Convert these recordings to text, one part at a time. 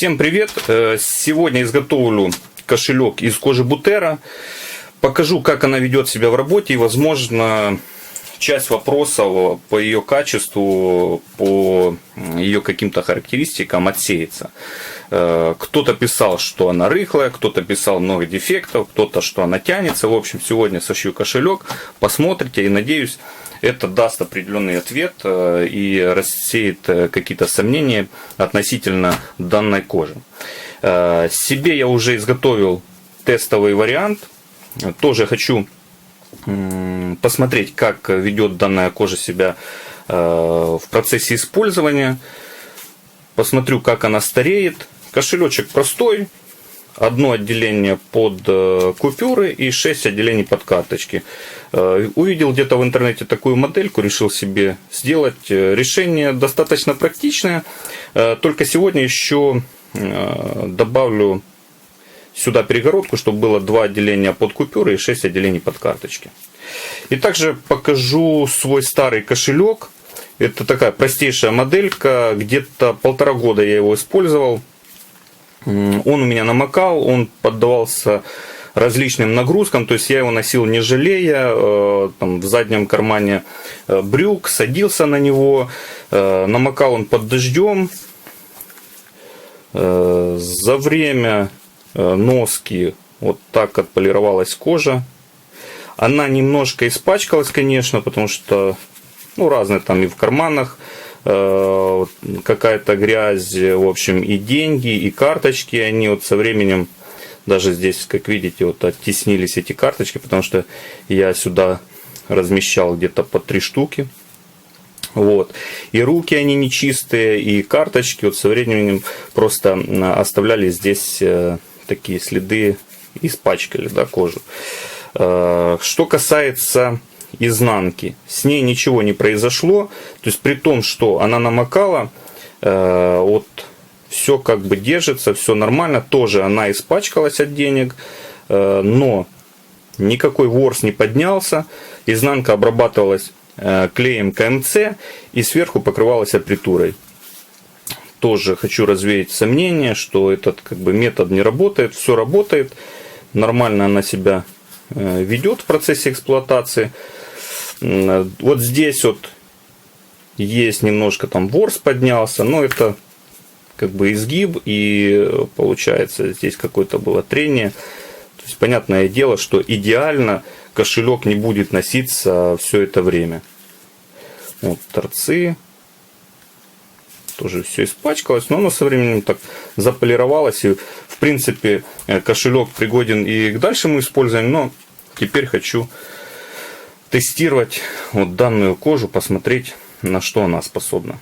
Всем привет! Сегодня изготовлю кошелек из кожи Бутера. Покажу, как она ведет себя в работе, и, возможно, часть вопросов по ее качеству, по ее каким-то характеристикам отсеется. Кто-то писал, что она рыхлая, кто-то писал много дефектов, кто-то, что она тянется. В общем, сегодня сошью кошелек, посмотрите, и надеюсь, это даст определенный ответ и рассеет какие-то сомнения относительно данной кожи. Себе я уже изготовил тестовый вариант. Тоже хочу посмотреть, как ведет данная кожа себя в процессе использования. Посмотрю, как она стареет. Кошелечек простой. Одно отделение под купюры и 6 отделений под карточки. Увидел где-то в интернете такую модельку, решил себе сделать. Решение достаточно практичное. Только сегодня еще добавлю сюда перегородку, чтобы было 2 отделения под купюры и 6 отделений под карточки. И также покажу свой старый кошелек. Это такая простейшая моделька. Где-то 1,5 года я его использовал. Он у меня намокал, он поддавался различным нагрузкам, то есть я его носил не жалея, там, в заднем кармане брюк, садился на него, намокал он под дождем. За время носки вот так отполировалась кожа. Она немножко испачкалась, конечно, потому что разные там и в карманах какая-то грязь, в общем, и деньги, и карточки, они вот со временем, даже здесь, как видите, вот оттеснились эти карточки, потому что я сюда размещал где-то по 3 штуки. Вот. И руки они нечистые, и карточки вот со временем просто оставляли здесь такие следы, испачкали, да, кожу. Что касается изнанки, с ней ничего не произошло, то есть при том, что она намокала, вот все как бы держится, все нормально, тоже она испачкалась от денег, но никакой ворс не поднялся, изнанка обрабатывалась клеем КМЦ и сверху покрывалась апритурой. Тоже хочу развеять сомнения, что этот как бы метод не работает, все работает, нормально она себя ведет в процессе эксплуатации. Вот здесь вот есть немножко там ворс поднялся, но это как бы изгиб, и получается здесь какое-то было трение. То есть понятное дело, что идеально кошелек не будет носиться все это время. Вот торцы. Тоже все испачкалось, но оно со временем так заполировалось. И в принципе кошелек пригоден и к дальшему использованию, но теперь хочу тестировать вот данную кожу, посмотреть, на что она способна.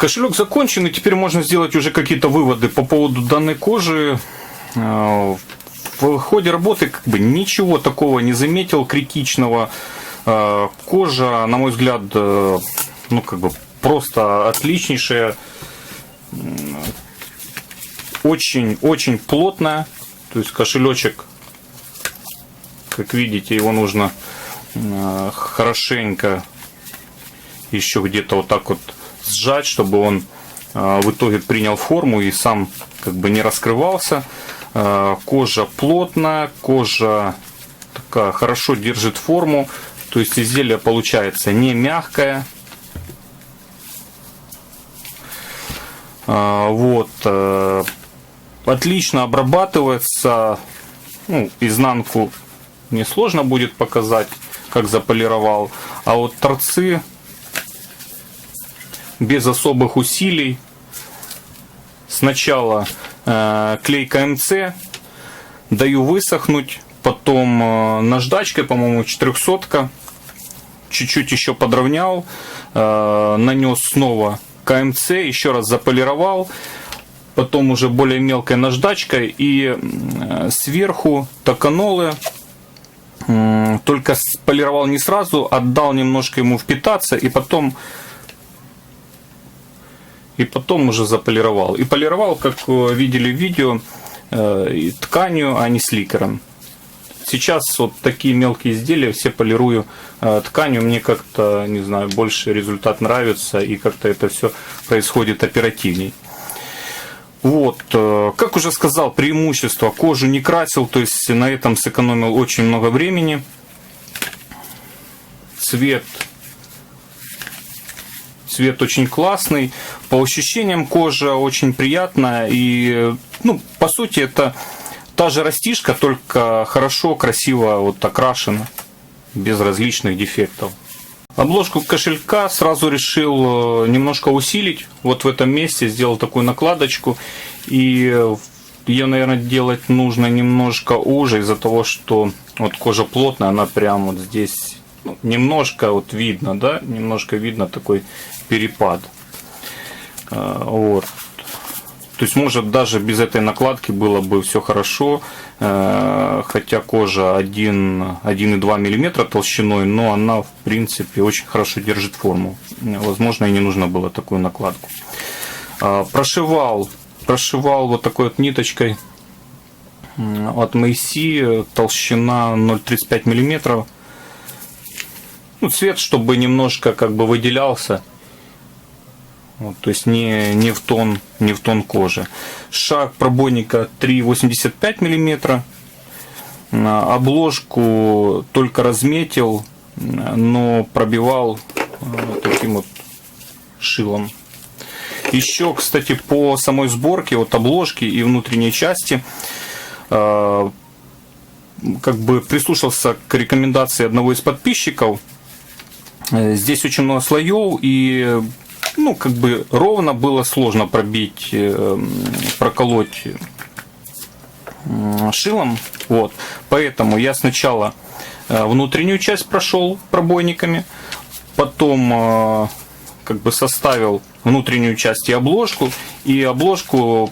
Кошелек закончен, и теперь можно сделать уже какие-то выводы по поводу данной кожи. В ходе работы как бы ничего такого не заметил критичного. Кожа, на мой взгляд, ну как бы просто отличнейшая, очень плотная. То есть кошелечек, как видите, его нужно хорошенько еще где-то вот так вот сжать, чтобы он в итоге принял форму и сам как бы не раскрывался. Кожа плотная, кожа такая хорошо держит форму, то есть изделие получается не мягкое. Вот, отлично обрабатывается. Ну, изнанку мне сложно будет показать, как заполировал, а вот торцы без особых усилий. Сначала клей КМЦ даю высохнуть, потом наждачкой, по-моему, 400-ка, чуть-чуть еще подровнял, нанес снова КМЦ, еще раз заполировал, потом уже более мелкой наждачкой и сверху токанолы, только полировал не сразу, отдал немножко ему впитаться и потом уже заполировал. И полировал, как видели в видео, тканью, а не сликером. Сейчас вот такие мелкие изделия все полирую тканью. Мне как-то, не знаю, больше результат нравится, и как-то это все происходит оперативней. Вот, как уже сказал, преимущество: кожу не красил, то есть на этом сэкономил очень много времени. Цвет очень классный, по ощущениям кожа очень приятная, и, ну, по сути, это та же растишка, только хорошо, красиво вот окрашена, без различных дефектов. Обложку кошелька сразу решил немножко усилить, вот в этом месте сделал такую накладочку, и ее, наверное, делать нужно немножко уже, из-за того, что вот кожа плотная, она прям вот здесь, ну, немножко вот видно, да, немножко видно такой перепад. Вот. То есть, может, даже без этой накладки было бы все хорошо, хотя кожа 1,2 мм толщиной, но она, в принципе, очень хорошо держит форму. Возможно, и не нужно было такую накладку. Прошивал вот такой вот ниточкой от Мэйси, толщина 0,35 мм. Ну, цвет, чтобы немножко как бы выделялся. Вот, то есть не в тон кожи. Шаг пробойника 3,85 мм. Обложку только разметил, но пробивал таким вот шилом. Еще, кстати, по самой сборке вот обложки и внутренней части, как бы прислушался к рекомендации одного из подписчиков. Здесь очень много слоев, и, ну, как бы ровно было сложно пробить, проколоть шилом. Вот. Поэтому я сначала внутреннюю часть прошел пробойниками, потом как бы составил внутреннюю часть и обложку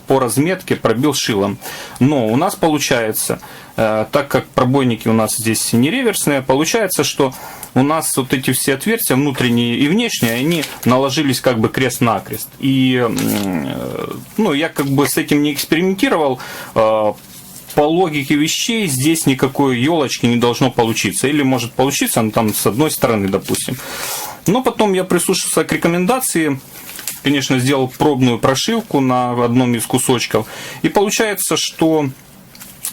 по разметке пробил шилом. Но у нас получается, так как пробойники у нас здесь не реверсные, получается, что у нас вот эти все отверстия, внутренние и внешние, они наложились как бы крест-накрест. И, ну, я как бы с этим не экспериментировал. По логике вещей здесь никакой елочки не должно получиться. Или может получиться, ну, там с одной стороны, допустим. Но потом я прислушался к рекомендации, конечно, сделал пробную прошивку на одном из кусочков. И получается, что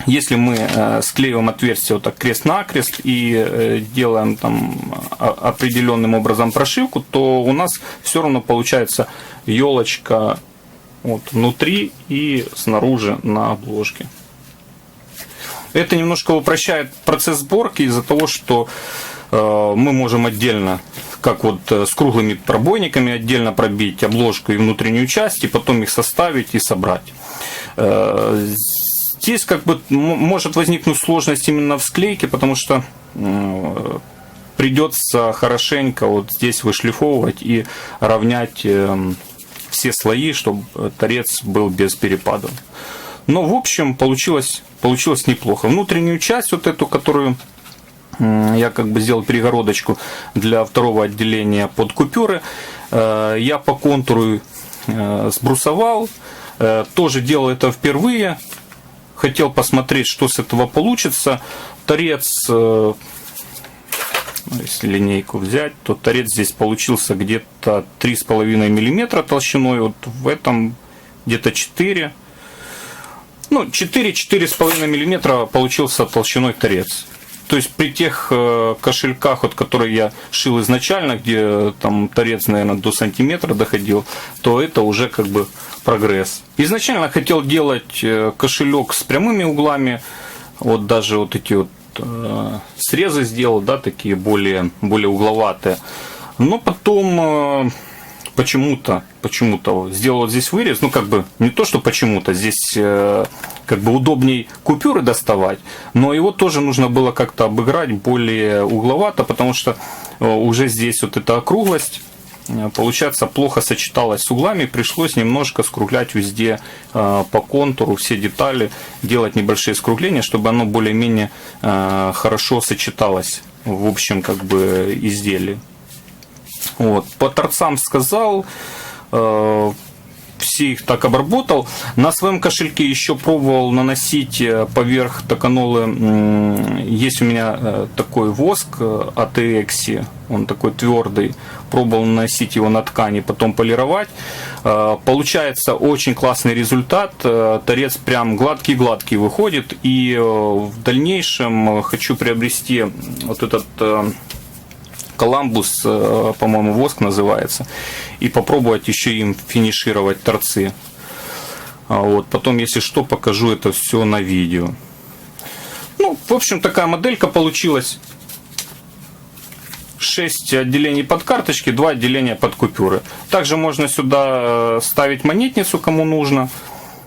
если мы склеиваем отверстие вот так крест-накрест и делаем там определенным образом прошивку, то у нас все равно получается елочка вот внутри и снаружи на обложке. Это немножко упрощает процесс сборки из-за того, что мы можем отдельно, как вот с круглыми пробойниками, отдельно пробить обложку и внутреннюю часть, и потом их составить и собрать. Здесь как бы может возникнуть сложность именно в склейке, потому что придется хорошенько вот здесь вышлифовывать и равнять все слои, чтобы торец был без перепадов. Но, в общем, получилось неплохо. Внутреннюю часть, вот эту, которую я как бы сделал перегородочку для второго отделения под купюры, я по контуру сбрусовал. Тоже делал это впервые. Хотел посмотреть, что с этого получится. Торец, если линейку взять, то торец здесь получился где-то 3,5 мм толщиной. Вот в этом где-то 4. 4-4,5 мм получился толщиной торец. То есть при тех кошельках, вот, которые я шил изначально, где там торец, наверное, до сантиметра доходил, то это уже как бы прогресс. Изначально хотел делать кошелек с прямыми углами, вот даже вот эти вот срезы сделал, да, такие более угловатые. Но потом почему-то сделал вот здесь вырез, как бы не то, что почему-то, здесь как бы удобней купюры доставать, но его тоже нужно было как-то обыграть более угловато, потому что уже здесь вот эта округлость, получается, плохо сочеталась с углами, пришлось немножко скруглять везде по контуру, все детали, делать небольшие скругления, чтобы оно более-менее хорошо сочеталось в общем как бы изделии. Вот. По торцам сказал, все их так обработал. На своем кошельке еще пробовал наносить поверх токанолы. Есть у меня такой воск от Экси, он такой твердый. Пробовал наносить его на ткани, потом полировать. Получается очень классный результат. Торец прям гладкий-гладкий выходит. И в дальнейшем хочу приобрести вот этот Коламбус, по-моему, воск называется, и попробовать еще им финишировать торцы. Вот. Потом, если что, покажу это все на видео. В общем, такая моделька получилась. 6 отделений под карточки, 2 отделения под купюры. Также можно сюда ставить монетницу, кому нужно.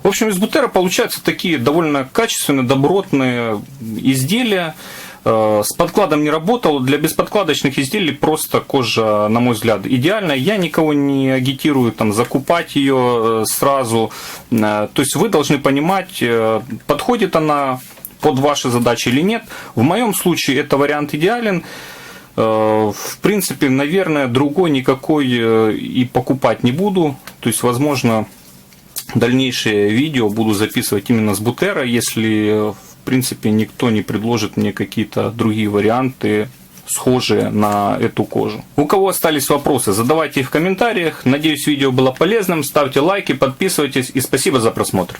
В общем, из бутера получаются такие довольно качественные, добротные изделия. С подкладом не работал. Для бесподкладочных изделий просто кожа, на мой взгляд, идеальная. Я никого не агитирую закупать ее сразу. То есть вы должны понимать, подходит она под ваши задачи или нет. В моем случае это вариант идеален. В принципе, наверное, другой никакой и покупать не буду. То есть, возможно, дальнейшие видео буду записывать именно с бутера, если в принципе никто не предложит мне какие-то другие варианты, схожие на эту кожу. У кого остались вопросы, задавайте их в комментариях. Надеюсь, видео было полезным. Ставьте лайки, подписывайтесь и спасибо за просмотр.